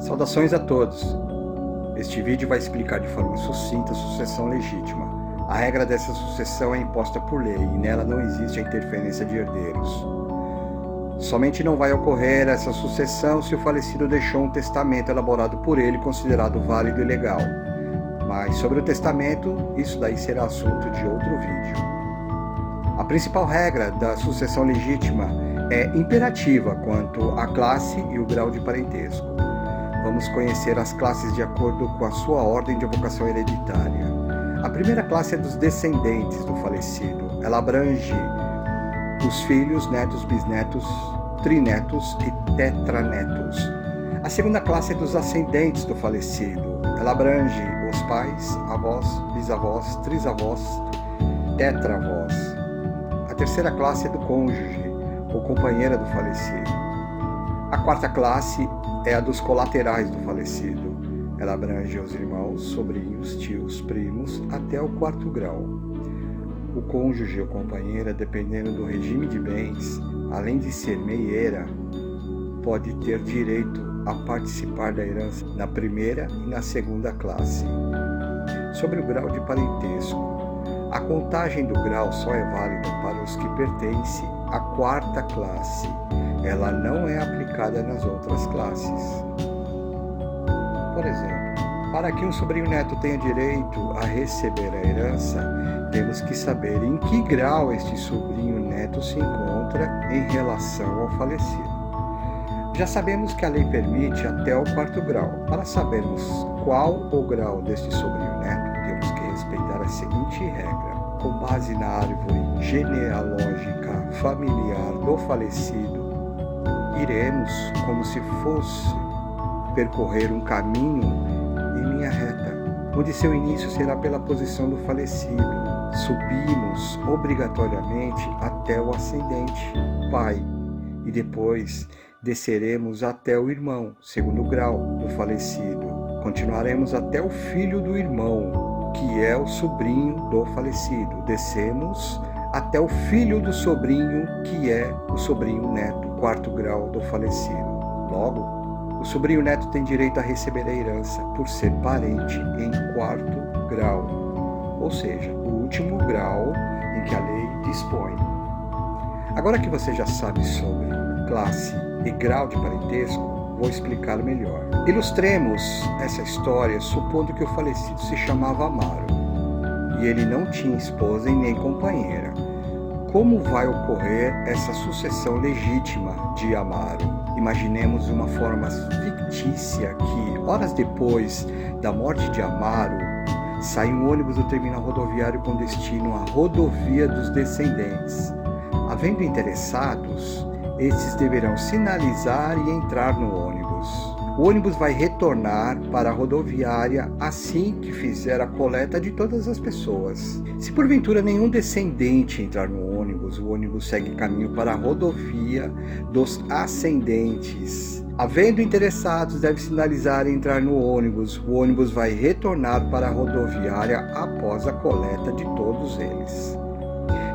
Saudações a todos! Este vídeo vai explicar de forma sucinta a sucessão legítima. A regra dessa sucessão é imposta por lei e nela não existe a interferência de herdeiros. Somente não vai ocorrer essa sucessão se o falecido deixou um testamento elaborado por ele considerado válido e legal. Mas sobre o testamento, isso daí será assunto de outro vídeo. A principal regra da sucessão legítima é imperativa quanto à classe e o grau de parentesco. Vamos conhecer as classes de acordo com a sua ordem de evocação hereditária. A primeira classe é dos descendentes do falecido. Ela abrange os filhos, netos, bisnetos, trinetos e tetranetos. A segunda classe é dos ascendentes do falecido. Ela abrange os pais, avós, bisavós, trisavós, tetravós. A terceira classe é do cônjuge, ou companheira do falecido. A quarta classe é a dos colaterais do falecido. Ela abrange os irmãos, sobrinhos, tios, primos, até o quarto grau. O cônjuge ou companheira, dependendo do regime de bens, além de ser meieira, pode ter direito a participar da herança na primeira e na segunda classe. Sobre o grau de parentesco, a contagem do grau só é válida para os que pertencem à quarta classe. Ela não é aplicada nas outras classes. Por exemplo, para que um sobrinho neto tenha direito a receber a herança, temos que saber em que grau este sobrinho neto se encontra em relação ao falecido. Já sabemos que a lei permite até o quarto grau. Para sabermos qual o grau deste sobrinho neto, temos que respeitar a seguinte regra. Com base na árvore genealógica familiar do falecido, iremos, como se fosse percorrer um caminho em linha reta, onde seu início será pela posição do falecido. Subimos obrigatoriamente até o ascendente, pai, e depois desceremos até o irmão, segundo grau do falecido. Continuaremos até o filho do irmão, que é o sobrinho do falecido. Descemos até o filho do sobrinho, que é o sobrinho neto, quarto grau do falecido. Logo, o sobrinho neto tem direito a receber a herança por ser parente em quarto grau, ou seja, o último grau em que a lei dispõe. Agora que você já sabe sobre classe e grau de parentesco, vou explicar melhor. Ilustremos essa história supondo que o falecido se chamava Amaro e ele não tinha esposa e nem companheira. Como vai ocorrer essa sucessão legítima de Amaro? Imaginemos uma forma fictícia que, horas depois da morte de Amaro, sai um ônibus do terminal rodoviário com destino à rodovia dos descendentes. Havendo interessados, estes deverão sinalizar e entrar no ônibus. O ônibus vai retornar para a rodoviária assim que fizer a coleta de todas as pessoas. Se porventura nenhum descendente entrar no ônibus, o ônibus segue caminho para a rodovia dos ascendentes. Havendo interessados, deve sinalizar e entrar no ônibus. O ônibus vai retornar para a rodoviária após a coleta de todos eles.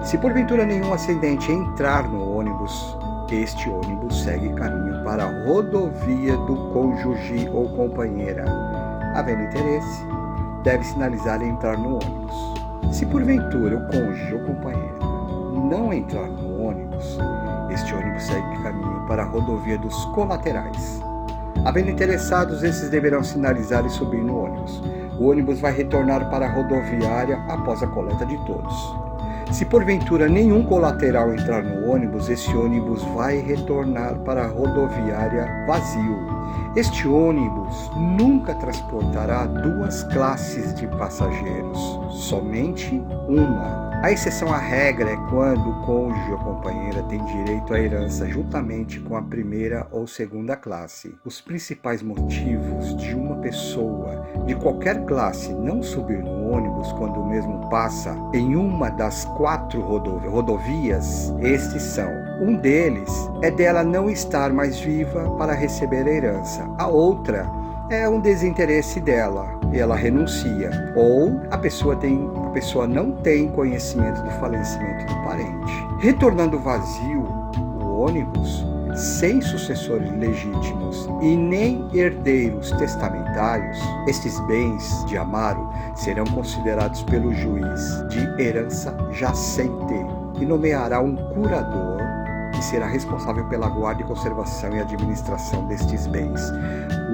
Se porventura nenhum ascendente entrar no ônibus, este ônibus segue caminho para a rodovia do cônjuge ou companheira. Havendo interesse, deve sinalizar e entrar no ônibus. Se porventura o cônjuge ou companheira não entrar no ônibus, este ônibus segue caminho para a rodovia dos colaterais. Havendo interessados, esses deverão sinalizar e subir no ônibus. O ônibus vai retornar para a rodoviária após a coleta de todos. Se porventura nenhum colateral entrar no ônibus, esse ônibus vai retornar para a rodoviária vazio. Este ônibus nunca transportará duas classes de passageiros, somente uma. A exceção à regra é quando o cônjuge ou companheira tem direito à herança juntamente com a primeira ou segunda classe. Os principais motivos de uma pessoa de qualquer classe não subir no ônibus quando o mesmo passa em uma das 4 rodovias, estes são: um deles é dela não estar mais viva para receber a herança. A outra é um desinteresse dela e ela renuncia, ou a pessoa não tem conhecimento do falecimento do parente. Retornando vazio o ônibus, sem sucessores legítimos e nem herdeiros testamentários, estes bens de Amaro serão considerados pelo juiz de herança jacente e nomeará um curador que será responsável pela guarda e conservação e administração destes bens.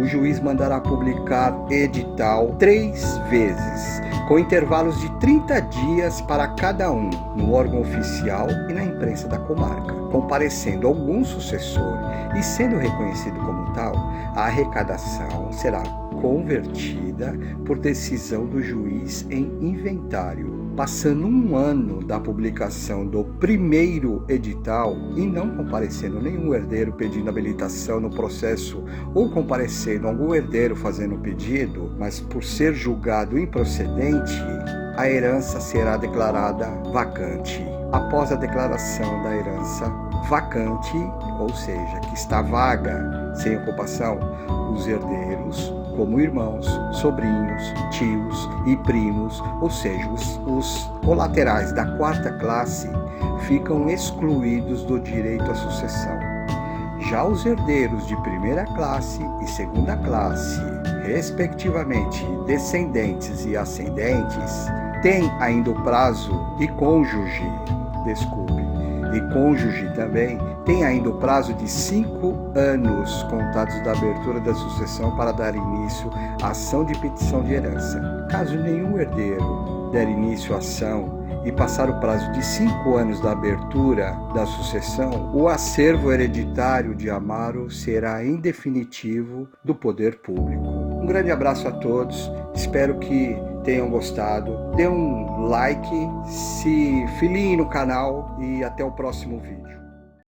O juiz mandará publicar edital 3 vezes, com intervalos de 30 dias para cada um, no órgão oficial e na imprensa da comarca. Comparecendo algum sucessor e sendo reconhecido como tal, a arrecadação será convertida por decisão do juiz em inventário. Passando um ano da publicação do primeiro edital e não comparecendo nenhum herdeiro pedindo habilitação no processo ou comparecendo algum herdeiro fazendo o pedido, mas por ser julgado improcedente, a herança será declarada vacante. Após a declaração da herança vacante, ou seja, que está vaga, sem ocupação, os herdeiros, como irmãos, sobrinhos, tios e primos, ou seja, os colaterais da quarta classe, ficam excluídos do direito à sucessão. Já os herdeiros de primeira classe e segunda classe, respectivamente descendentes e ascendentes, têm ainda o prazo e cônjuge também tem ainda o prazo de 5 anos contados da abertura da sucessão para dar início à ação de petição de herança. Caso nenhum herdeiro der início à ação e passar o prazo de 5 anos da abertura da sucessão, o acervo hereditário de Amaro será em definitivo do poder público. Um grande abraço a todos, espero que tenham gostado, dê um like, se filiem no canal e até o próximo vídeo.